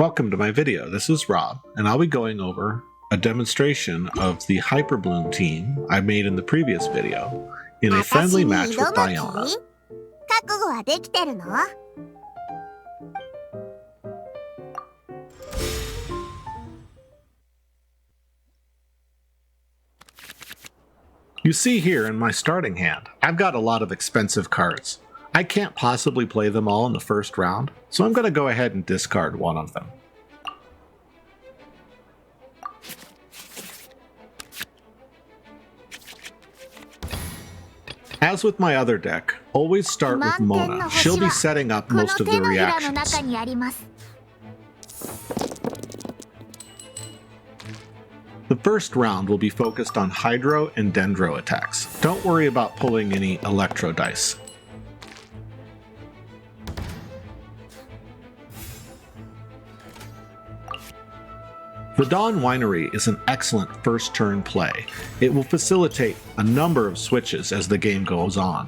Welcome to my video. This is Rob, and I'll be going over a demonstration of the Hyperbloom team I made in the previous video in a friendly match with Diona. 覚悟はできてるの? You see here in my starting hand, I've got a lot of expensive cards. I can't possibly play them all in the first round, so I'm going to go ahead and discard one of them. As with my other deck, always start with Mona. She'll be setting up most of the reactions. The first round will be focused on Hydro and Dendro attacks. Don't worry about pulling any Electro dice. The Dawn Winery is an excellent first turn play. It will facilitate a number of switches as the game goes on.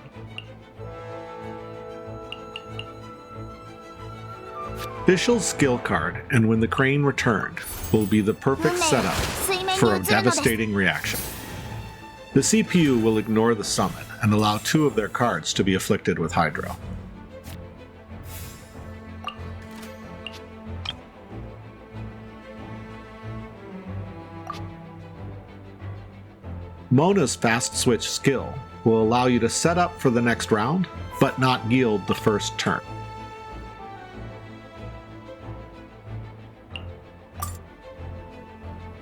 Fischl's skill card, and when the crane returned, will be the perfect setup for a devastating reaction. The CPU will ignore the summon and allow two of their cards to be afflicted with Hydro. Mona's fast switch skill will allow you to set up for the next round, but not yield the first turn.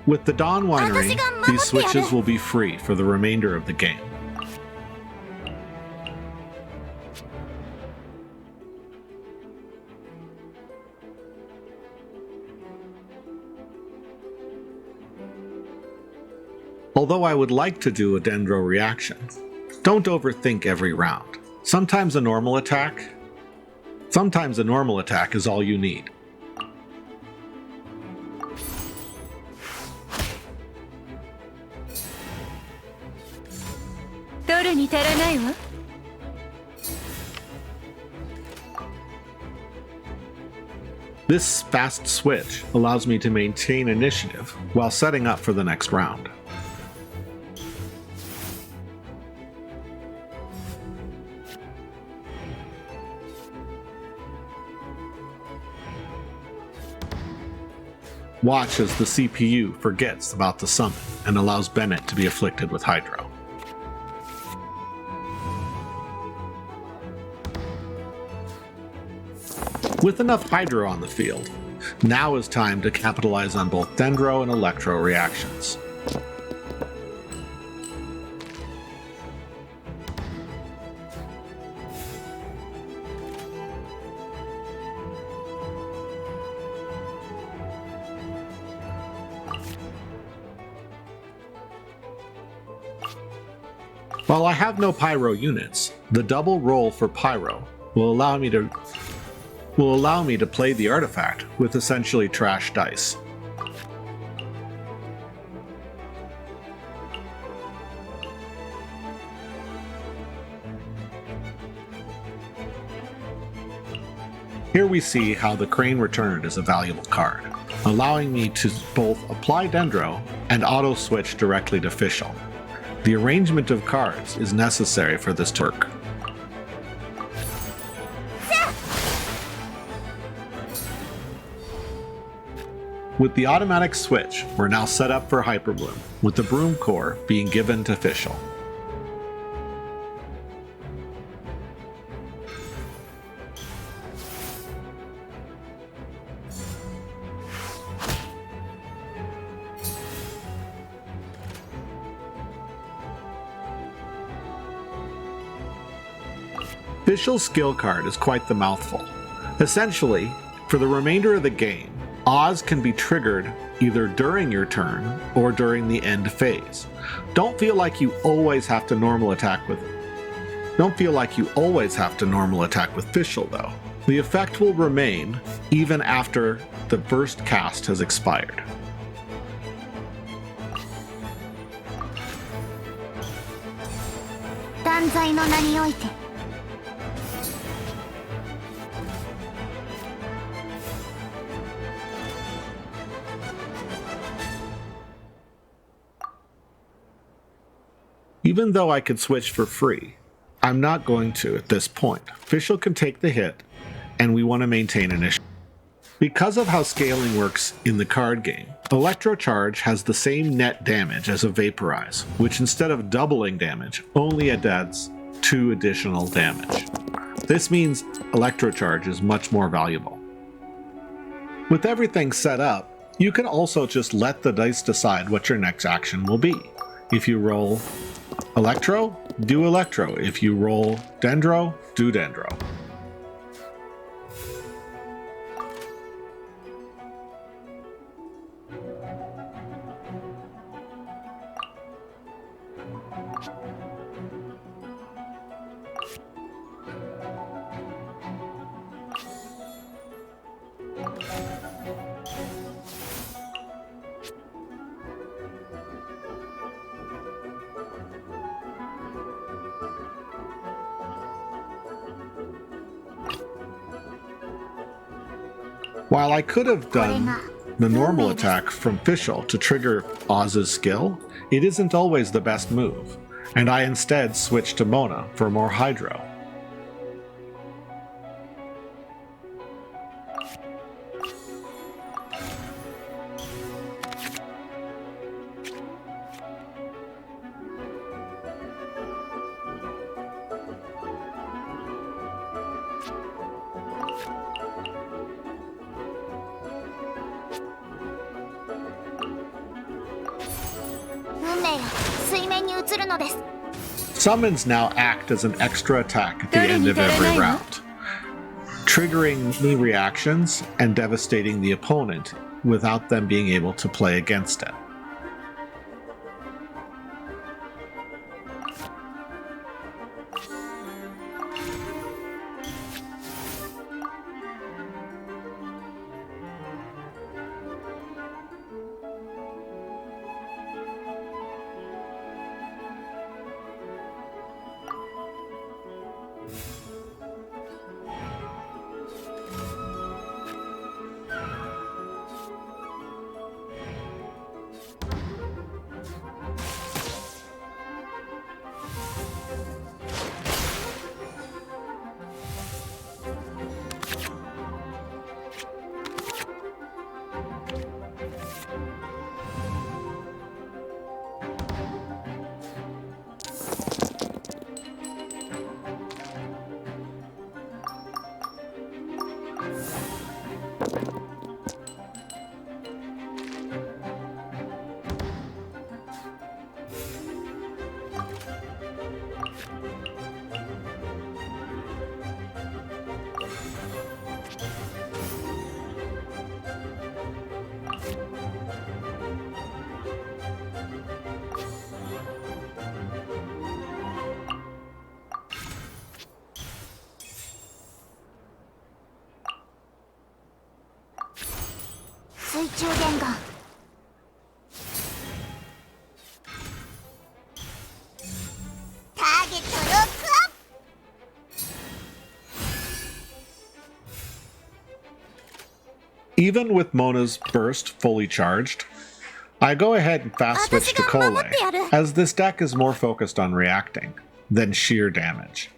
With the Dawn Winery, these switches will be free for the remainder of the game. Although I would like to do a Dendro reaction, don't overthink every round. Sometimes a normal attack is all you need. This fast switch allows me to maintain initiative while setting up for the next round. Watch as the CPU forgets about the summon and allows Bennett to be afflicted with Hydro. With enough Hydro on the field, now is time to capitalize on both Dendro and Electro reactions. While I have no Pyro units, the double roll for Pyro will allow me to play the artifact with essentially trash dice. Here we see how the Crane Returned is a valuable card, allowing me to both apply Dendro and auto-switch directly to Fischl. The arrangement of cards is necessary for this to work. With the automatic switch, we're now set up for Hyperbloom, with the Broom Core being given to Fischl. Fischl's skill card is quite the mouthful. Essentially, for the remainder of the game, Oz can be triggered either during your turn or during the end phase. Don't feel like you always have to normal attack with Fischl though. The effect will remain even after the first cast has expired. Even though I could switch for free, I'm not going to at this point. Official can take the hit, and we want to maintain initiative. Because of how scaling works in the card game, Electrocharge has the same net damage as a Vaporize, which instead of doubling damage, only adds 2 additional damage. This means Electrocharge is much more valuable. With everything set up, you can also just let the dice decide what your next action will be. If you roll Electro, do Electro. If you roll Dendro, do Dendro. While I could have done the normal attack from Fischl to trigger Oz's skill, it isn't always the best move, and I instead switched to Mona for more Hydro. Summons now act as an extra attack at the end of every round, triggering knee reactions and devastating the opponent without them being able to play against it. Even with Mona's burst fully charged, I go ahead and fast switch to Kole, as this deck is more focused on reacting than sheer damage.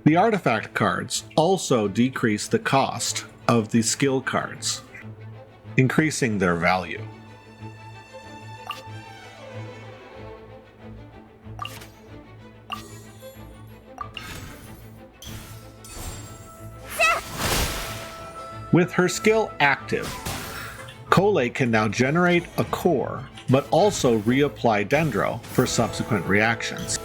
The artifact cards also decrease the cost of the skill cards, increasing their value. With her skill active, Kole can now generate a core, but also reapply Dendro for subsequent reactions.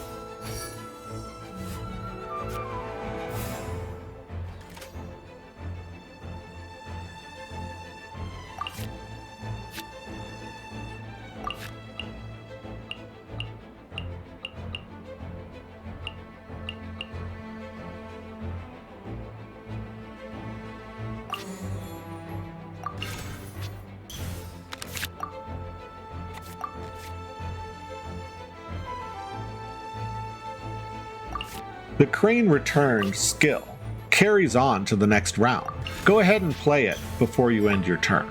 The Crane Returned skill carries on to the next round. Go ahead and play it before you end your turn.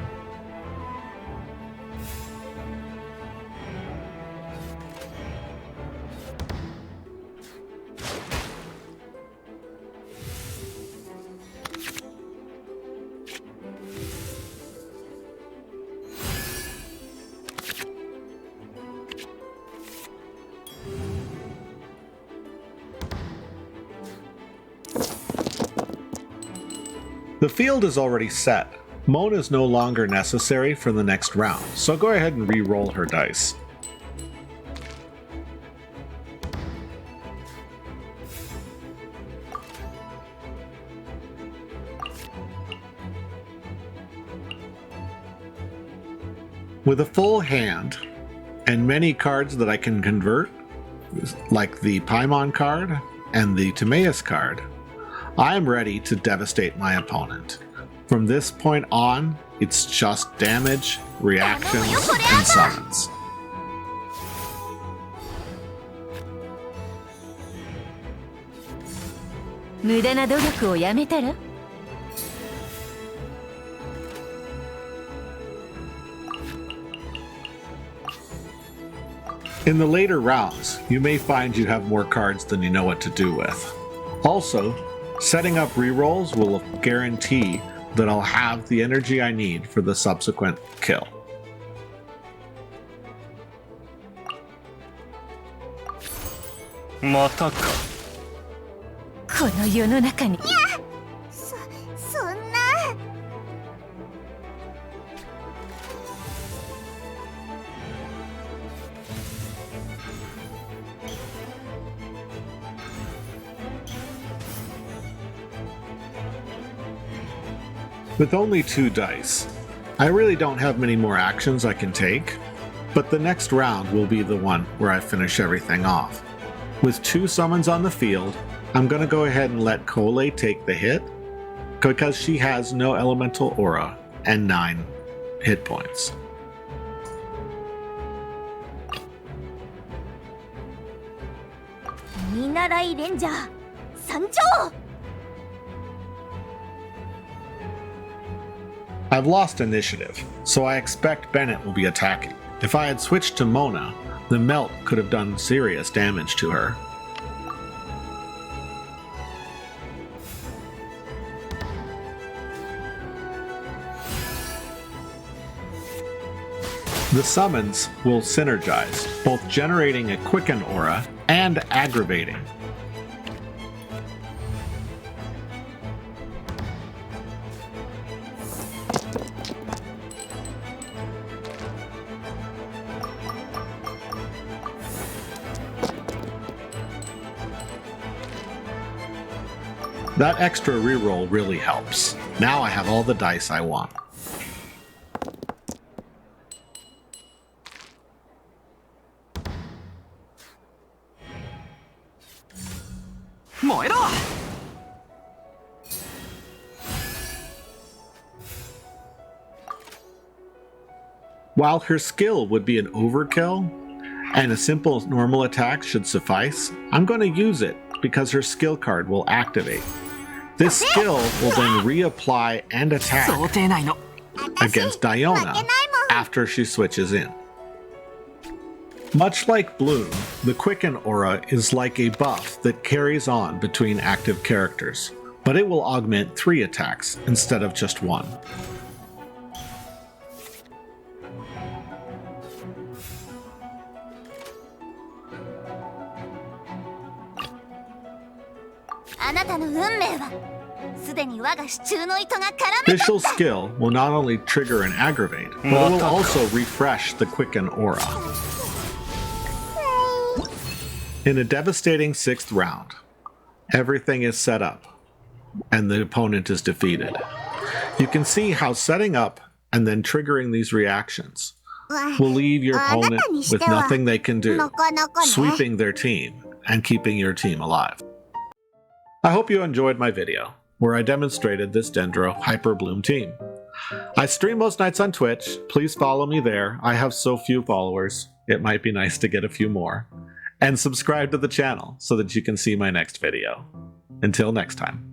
The field is already set. Moan is no longer necessary for the next round, so go ahead and re-roll her dice. With a full hand and many cards that I can convert, like the Paimon card and the Timaeus card, I am ready to devastate my opponent. From this point on, it's just damage, reactions, and summons. In the later rounds, you may find you have more cards than you know what to do with. Also, setting up rerolls will guarantee that I'll have the energy I need for the subsequent kill. With only 2 dice, I really don't have many more actions I can take, but the next round will be the one where I finish everything off. With 2 summons on the field, I'm going to go ahead and let Kole take the hit, because she has no elemental aura and 9 hit points. I've lost initiative, so I expect Bennett will be attacking. If I had switched to Mona, the melt could have done serious damage to her. The summons will synergize, both generating a quicken aura and aggravating. That extra reroll really helps. Now I have all the dice I want. While her skill would be an overkill, and a simple normal attack should suffice, I'm going to use it because her skill card will activate. This skill will then reapply and attack against Diona after she switches in. Much like Bloom, the Quicken aura is like a buff that carries on between active characters, but it will augment 3 attacks instead of just 1. Official skill will not only trigger and aggravate, but will also refresh the Quicken aura. In a devastating 6th round, everything is set up, and the opponent is defeated. You can see how setting up and then triggering these reactions will leave your opponent with nothing they can do, sweeping their team and keeping your team alive. I hope you enjoyed my video, where I demonstrated this Dendro Hyperbloom team. I stream most nights on Twitch. Please follow me there. I have so few followers. It might be nice to get a few more. And subscribe to the channel so that you can see my next video. Until next time.